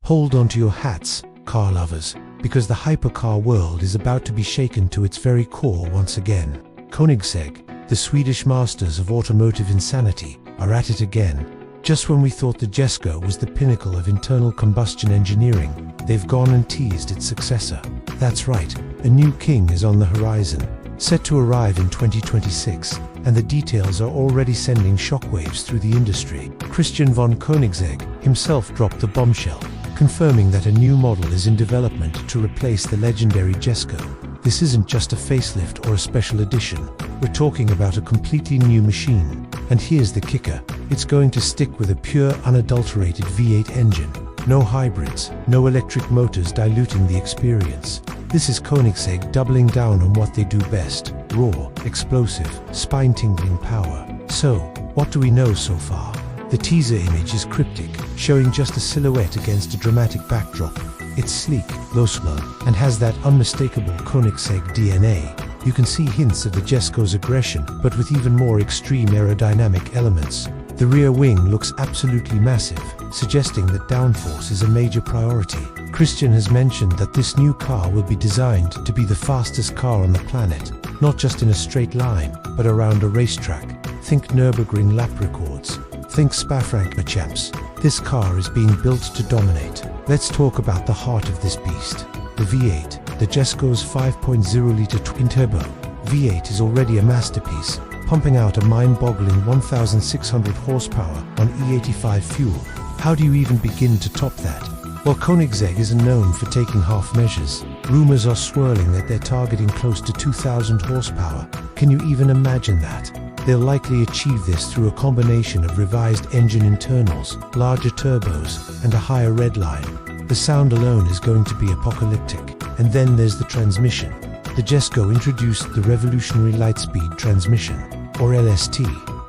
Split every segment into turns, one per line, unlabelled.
Hold on to your hats, car lovers, because the hypercar world is about to be shaken to its very core once again. Koenigsegg, the Swedish masters of automotive insanity, are at it again. Just when we thought the Jesko was the pinnacle of internal combustion engineering, they've gone and teased its successor. That's right, a new king is on the horizon, set to arrive in 2026, and the details are already sending shockwaves through the industry. Christian von Koenigsegg himself dropped the bombshell, confirming that a new model is in development to replace the legendary Jesko. This isn't just a facelift or a special edition. We're talking about a completely new machine. And here's the kicker. It's going to stick with a pure, unadulterated V8 engine. No hybrids, no electric motors diluting the experience. This is Koenigsegg doubling down on what they do best. Raw, explosive, spine-tingling power. So, what do we know so far? The teaser image is cryptic, showing just a silhouette against a dramatic backdrop. It's sleek, low-slung, and has that unmistakable Koenigsegg DNA. You can see hints of the Jesko's aggression, but with even more extreme aerodynamic elements. The rear wing looks absolutely massive, suggesting that downforce is a major priority. Christian has mentioned that this new car will be designed to be the fastest car on the planet, not just in a straight line, but around a racetrack. Think Nürburgring lap records. Think Spa-Francorchamps. This car is being built to dominate. Let's talk about the heart of this beast. The V8, the Jesko's 5.0-litre twin-turbo. V8 is already a masterpiece, pumping out a mind-boggling 1,600 horsepower on E85 fuel. How do you even begin to top that? Well, Koenigsegg isn't known for taking half measures. Rumors are swirling that they're targeting close to 2,000 horsepower. Can you even imagine that? They'll likely achieve this through a combination of revised engine internals, larger turbos, and a higher redline. The sound alone is going to be apocalyptic. And then there's the transmission. The Jesko introduced the revolutionary Lightspeed transmission, or LST.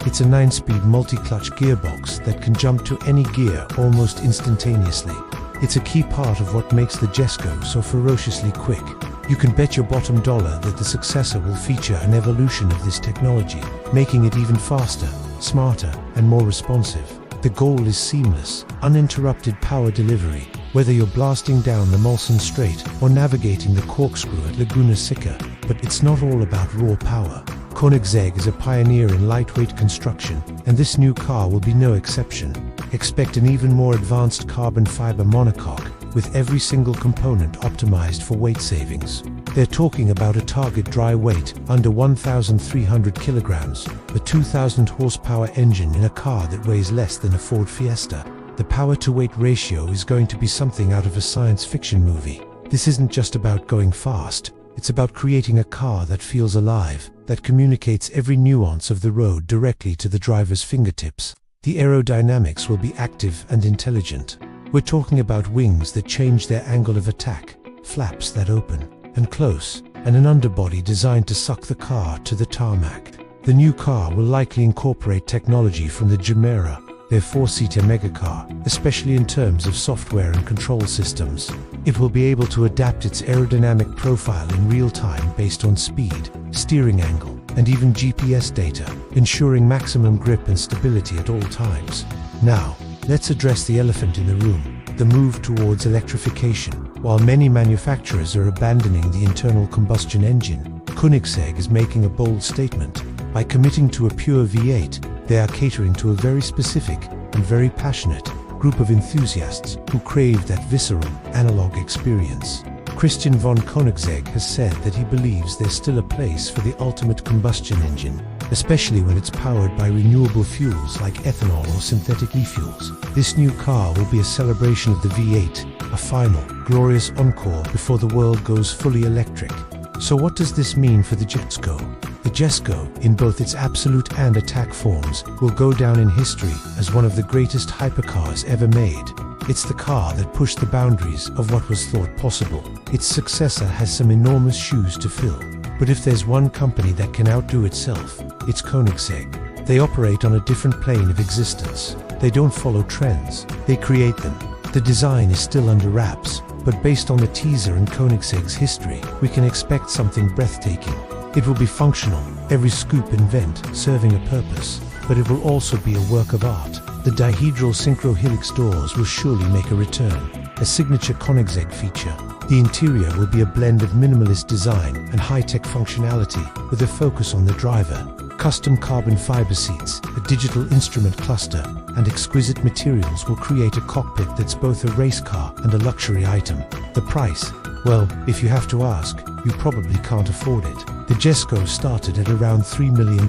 It's a 9-speed multi-clutch gearbox that can jump to any gear almost instantaneously. It's a key part of what makes the Jesko so ferociously quick. You can bet your bottom dollar that the successor will feature an evolution of this technology, making it even faster, smarter, and more responsive. The goal is seamless, uninterrupted power delivery, whether you're blasting down the Mulsanne Straight or navigating the corkscrew at Laguna Seca. But it's not all about raw power. Koenigsegg is a pioneer in lightweight construction, and this new car will be no exception. Expect an even more advanced carbon fiber monocoque, with every single component optimized for weight savings. They're talking about a target dry weight under 1,300 kilograms, a 2,000 horsepower engine in a car that weighs less than a Ford Fiesta. The power-to-weight ratio is going to be something out of a science fiction movie. This isn't just about going fast. It's about creating a car that feels alive, that communicates every nuance of the road directly to the driver's fingertips. The aerodynamics will be active and intelligent. We're talking about wings that change their angle of attack, flaps that open and close, and an underbody designed to suck the car to the tarmac. The new car will likely incorporate technology from the Gemera, their 4-seater megacar, especially in terms of software and control systems. It will be able to adapt its aerodynamic profile in real time based on speed, steering angle, and even GPS data, ensuring maximum grip and stability at all times. Now, let's address the elephant in the room, the move towards electrification. While many manufacturers are abandoning the internal combustion engine, Koenigsegg is making a bold statement. By committing to a pure V8, they are catering to a very specific and very passionate group of enthusiasts who crave that visceral, analog experience. Christian von Koenigsegg has said that he believes there's still a place for the ultimate combustion engine, especially when it's powered by renewable fuels like ethanol or synthetic e-fuels. This new car will be a celebration of the V8, a final, glorious encore before the world goes fully electric. So what does this mean for the Jesko? The Jesko, in both its absolute and attack forms, will go down in history as one of the greatest hypercars ever made. It's the car that pushed the boundaries of what was thought possible. Its successor has some enormous shoes to fill. But if there's one company that can outdo itself, it's Koenigsegg. They operate on a different plane of existence. They don't follow trends, they create them. The design is still under wraps, but based on the teaser and Koenigsegg's history, we can expect something breathtaking. It will be functional, every scoop and vent serving a purpose, but it will also be a work of art. The dihedral synchro helix doors will surely make a return. a signature Koenigsegg feature. The interior will be a blend of minimalist design and high-tech functionality with a focus on the driver. Custom carbon fiber seats, a digital instrument cluster, and exquisite materials will create a cockpit that's both a race car and a luxury item. The price? Well, if you have to ask, you probably can't afford it. The Jesko started at around $3 million,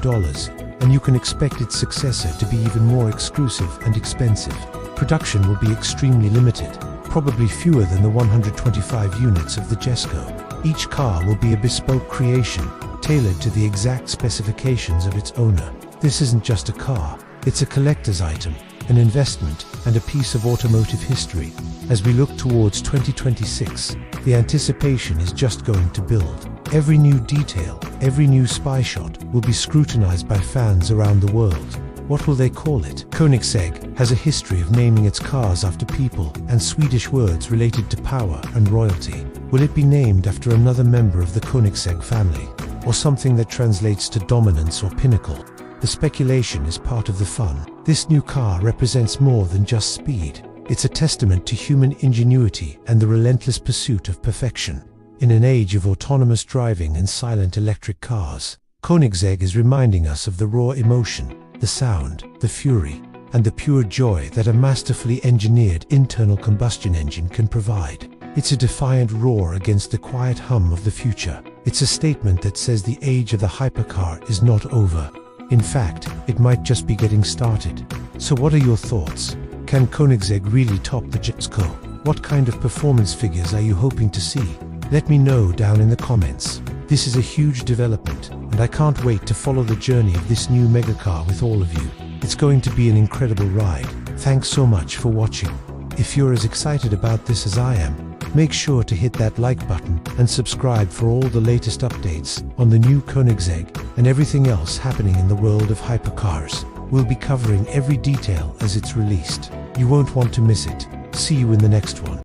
and you can expect its successor to be even more exclusive and expensive. Production will be extremely limited, probably fewer than the 125 units of the Jesko. Each car will be a bespoke creation, tailored to the exact specifications of its owner. This isn't just a car, it's a collector's item, an investment, and a piece of automotive history. As we look towards 2026, the anticipation is just going to build. Every new detail, every new spy shot will be scrutinized by fans around the world. What will they call it? Koenigsegg has a history of naming its cars after people and Swedish words related to power and royalty. Will it be named after another member of the Koenigsegg family? Or something that translates to dominance or pinnacle? The speculation is part of the fun. This new car represents more than just speed. It's a testament to human ingenuity and the relentless pursuit of perfection. In an age of autonomous driving and silent electric cars, Koenigsegg is reminding us of the raw emotion, the sound, the fury, and the pure joy that a masterfully engineered internal combustion engine can provide. It's a defiant roar against the quiet hum of the future. It's a statement that says the age of the hypercar is not over. In fact, it might just be getting started. So what are your thoughts? Can Koenigsegg really top the Jesko? What kind of performance figures are you hoping to see? Let me know down in the comments. This is a huge development, and I can't wait to follow the journey of this new megacar with all of you. It's going to be an incredible ride. Thanks so much for watching. If you're as excited about this as I am, make sure to hit that like button and subscribe for all the latest updates on the new Koenigsegg and everything else happening in the world of hypercars. We'll be covering every detail as it's released. You won't want to miss it. See you in the next one.